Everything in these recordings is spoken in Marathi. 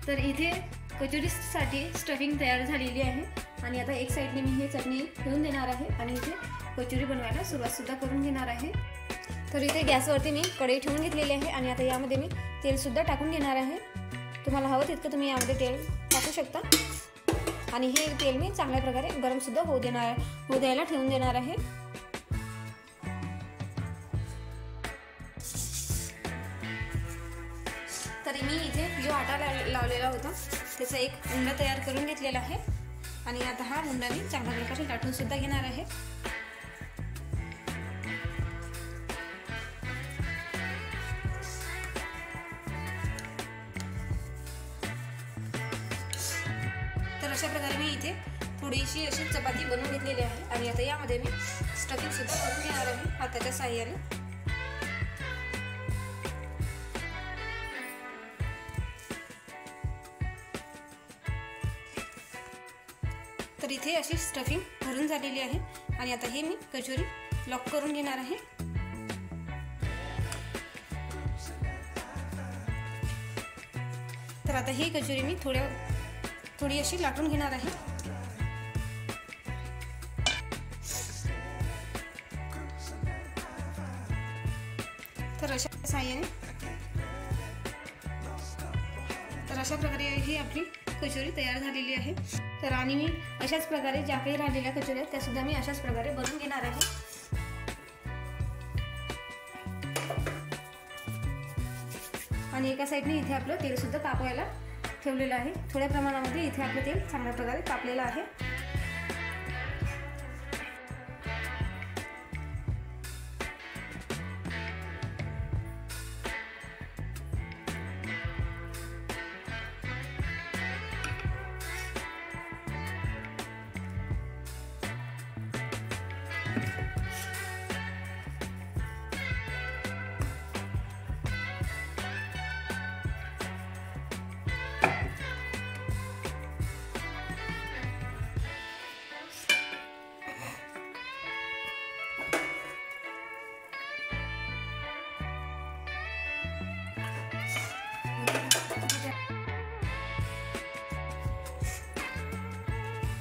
तर इथे कचोरीसाठी स्टफिंग तयार झालेली आहे आणि आता एक साईडने मी हे चटणी ठेवून देणार आहे आणि इथे कचोरी बनवायला सुरुवातसुद्धा करून घेणार आहे। तर इथे गॅसवरती मी कढई ठेवून घेतलेली आहे आणि आता यामध्ये मी तेलसुद्धा टाकून घेणार आहे। तुम्हाला हवं तितकं तुम्ही यामध्ये तेल टाकू शकता आणि हे तेल मी चांगल्या प्रकारे गरमसुद्धा होऊ द्यायला ठेवून देणार आहे। तरी मी इथे जो आटा लावलेला होता त्याचा एक उंडा तयार करून घेतलेला आहे आणि आता हा उंडा मी चांगल्या प्रकारे लाटून सुद्धा घेणार आहे। तर अशा प्रकारे मी इथे थोडीशी अशी चपाती बनवून घेतलेली आहे आणि आता यामध्ये मी स्टफिंग सुद्धा करून घेणार आहे हाताच्या साहाय्याने। तर इथे अशी स्टफिंग भरून झालेली आहे आणि आता हे मी कचोरी लॉक करून घेणार आहे। तर आता ही कचोरी मी थोडी अशी लाटून घेणार आहे। तर अशा प्रकारे ही आपली कचोरी तयार झालेली आहे। तर आणि मी अशाच प्रकारे ज्या काही राहिलेल्या कचोऱ्या आहेत त्या सुद्धा मी अशाच प्रकारे बनवून घेणार आहे। आणि एका साईडने इथे आपलं तेल सुद्धा तापवायला ठेवलेलं आहे। थोड्या प्रमाणामध्ये इथे आपलं तेल चांगल्या प्रकारे तापलेलं आहे।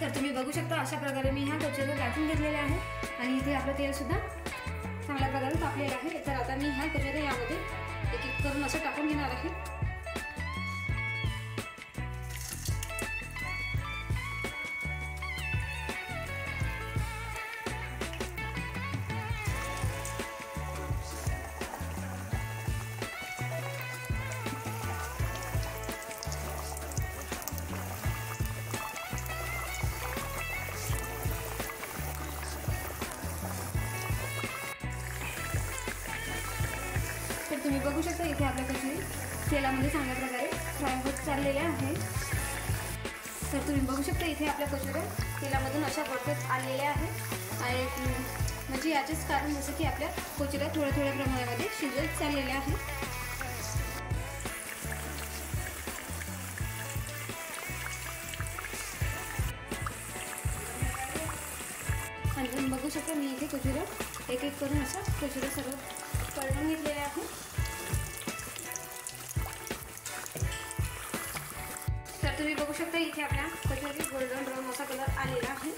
तर तुम्ही बघू शकता अशा प्रकारे मी ह्या कचोऱ्या लाटून घेतलेल्या आहे आणि इथे आपलं तेल सुद्धा चांगल्या प्रकारे तापलेलं आहे। तर आता मी ह्या कचोऱ्या यामध्ये एक एक करून असं टाकून घेणार आहे। तर तुम्ही बघू शकता इथे आपल्या कचोरी तेलामध्ये चांगल्या प्रकारे फ्राय होत चाललेल्या आहेत। तर तुम्ही बघू शकता इथे आपल्या कचोऱ्या तेलामधून अशा परफेक्ट आलेल्या आहेत आणि म्हणजे याचेच कारण जसं की आपल्या कचोऱ्या थोड्या प्रमाणामध्ये शिजत चाललेल्या आहेत। आणि तुम्ही बघू शकता मी इथे कचोऱ्या एक एक करून अशा कचोऱ्या सर्व तळून घेतलेल्या आहेत। तर तुम्ही बघू शकता इथे आपल्या कचोरी गोल्डन ब्राऊन असा कलर आलेला आहे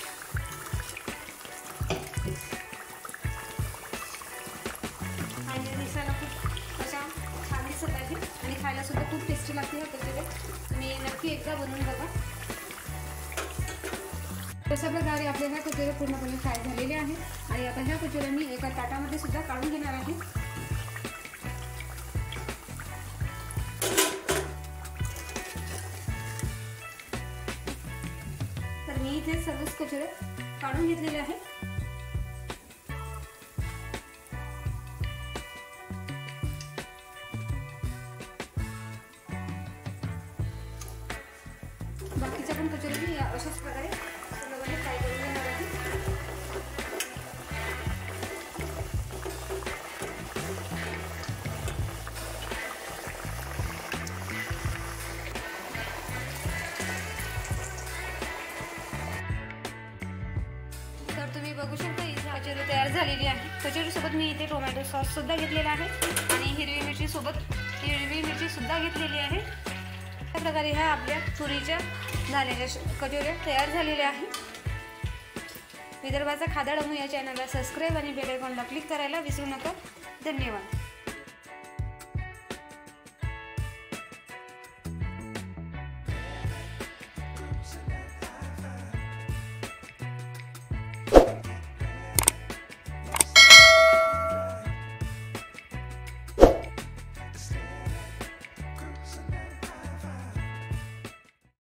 आणि दिसायला खूप अशा छान दिसत आहे आणि खायला सुद्धा खूप टेस्टी लागते ह्या कचोऱ्या। तुम्ही नक्की एकदा बनवून बघा। तशा प्रकारे आपल्या ह्या कचोऱ्या पूर्णपणे फ्राय झालेल्या आहेत आणि आता ह्या कचोऱ्या मी एका ताटामध्ये सुद्धा काढून घेणार आहे। तर मी इथे सर्वच कचोऱ्या काढून घेतलेल्या आहेत। बाकीच्या पण कचोऱ्या मी अशाच प्रकारे पूर्णपणे फ्राय करून घेणार आहे। तर तुम्ही बघू शकता इथे कचोरी तयार झालेली आहे। कचोरी सोबत मी इथे टोमॅटो सॉस सुद्धा घेतलेला आहे आणि हिरवी सुद्धा घेतलेली आहे। अशा प्रकारे ह्या आपल्या पुरीच्या झालेल्या कचोऱ्या तयार झालेल्या आहेत। विदर्भाचा खादाड अनु या चॅनलला सबस्क्राईब आणि बेल आयकॉनला क्लिक करायला विसरू नका। धन्यवाद।